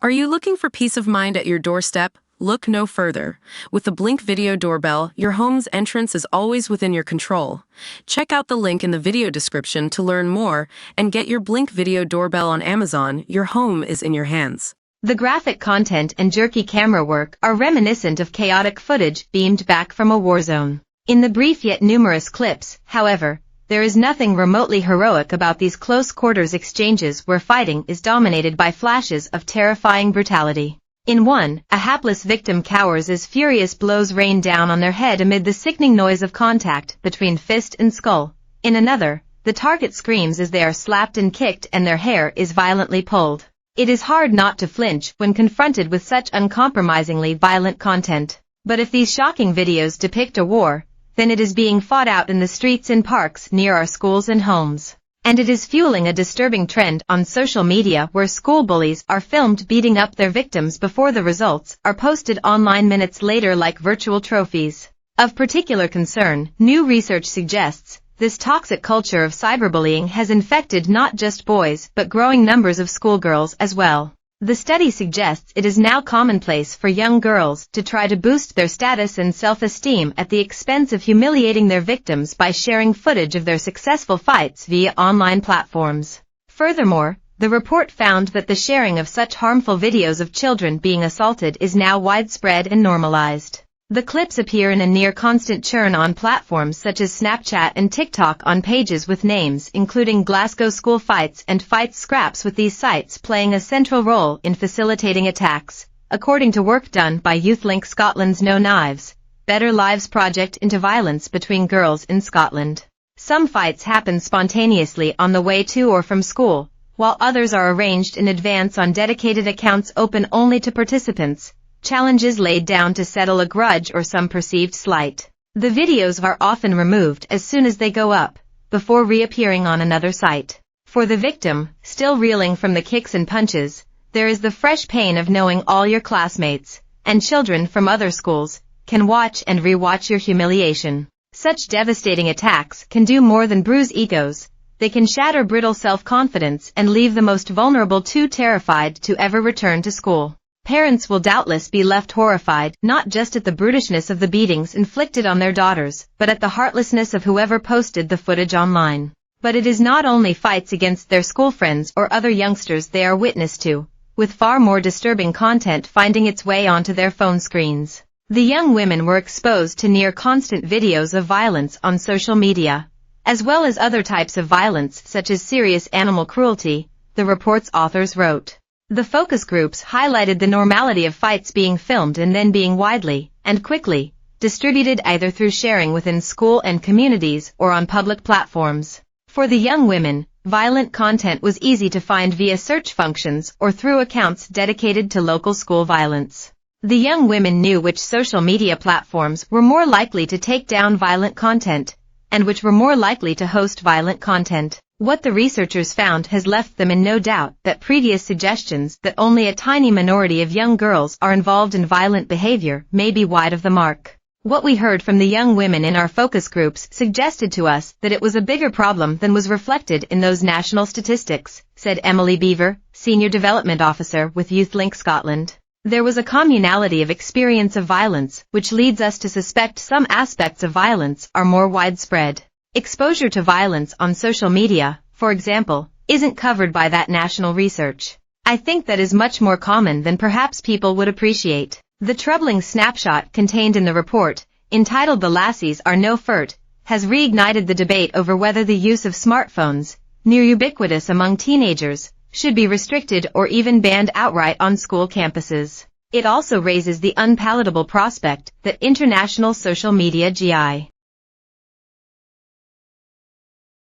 Are you looking for peace of mind at your doorstep? Look no further. With the Blink Video Doorbell, your home's entrance is always within your control. Check out the link in the video description to learn more and get your Blink Video Doorbell on Amazon. Your home is in your hands. The graphic content and jerky camera work are reminiscent of chaotic footage beamed back from a war zone. In the brief yet numerous clips, however, there is nothing remotely heroic about these close-quarters exchanges where fighting is dominated by flashes of terrifying brutality. In one, a hapless victim cowers as furious blows rain down on their head amid the sickening noise of contact between fist and skull. In another, the target screams as they are slapped and kicked and their hair is violently pulled. It is hard not to flinch when confronted with such uncompromisingly violent content. But if these shocking videos depict a war, then it is being fought out in the streets and parks near our schools and homes. And it is fueling a disturbing trend on social media where school bullies are filmed beating up their victims before the results are posted online minutes later like virtual trophies. Of particular concern, new research suggests this toxic culture of cyberbullying has infected not just boys but growing numbers of schoolgirls as well. The study suggests it is now commonplace for young girls to try to boost their status and self-esteem at the expense of humiliating their victims by sharing footage of their successful fights via online platforms. Furthermore, the report found that the sharing of such harmful videos of children being assaulted is now widespread and normalized. The clips appear in a near-constant churn on platforms such as Snapchat and TikTok on pages with names including Glasgow school fights and fight scraps, with these sites playing a central role in facilitating attacks, according to work done by YouthLink Scotland's No Knives, Better Lives project into violence between girls in Scotland. Some fights happen spontaneously on the way to or from school, while others are arranged in advance on dedicated accounts open only to participants. Challenges laid down to settle a grudge or some perceived slight. The videos are often removed as soon as they go up, before reappearing on another site. For the victim, still reeling from the kicks and punches, there is the fresh pain of knowing all your classmates, and children from other schools, can watch and re-watch your humiliation. Such devastating attacks can do more than bruise egos. They can shatter brittle self-confidence and leave the most vulnerable too terrified to ever return to school. Parents will doubtless be left horrified not just at the brutishness of the beatings inflicted on their daughters, but at the heartlessness of whoever posted the footage online. But it is not only fights against their school friends or other youngsters they are witness to, with far more disturbing content finding its way onto their phone screens. The young women were exposed to near-constant videos of violence on social media, as well as other types of violence such as serious animal cruelty, the report's authors wrote. The focus groups highlighted the normality of fights being filmed and then being widely, and quickly, distributed either through sharing within school and communities or on public platforms. For the young women, violent content was easy to find via search functions or through accounts dedicated to local school violence. The young women knew which social media platforms were more likely to take down violent content, and which were more likely to host violent content. What the researchers found has left them in no doubt that previous suggestions that only a tiny minority of young girls are involved in violent behavior may be wide of the mark. What we heard from the young women in our focus groups suggested to us that it was a bigger problem than was reflected in those national statistics, said Emily Beaver, Senior Development Officer with YouthLink Scotland. There was a communality of experience of violence, which leads us to suspect some aspects of violence are more widespread. Exposure to violence on social media, for example, isn't covered by that national research. I think that is much more common than perhaps people would appreciate. The troubling snapshot contained in the report, entitled "The Lassies Are No Furt," has reignited the debate over whether the use of smartphones, near ubiquitous among teenagers, should be restricted or even banned outright on school campuses. It also raises the unpalatable prospect that international social media GI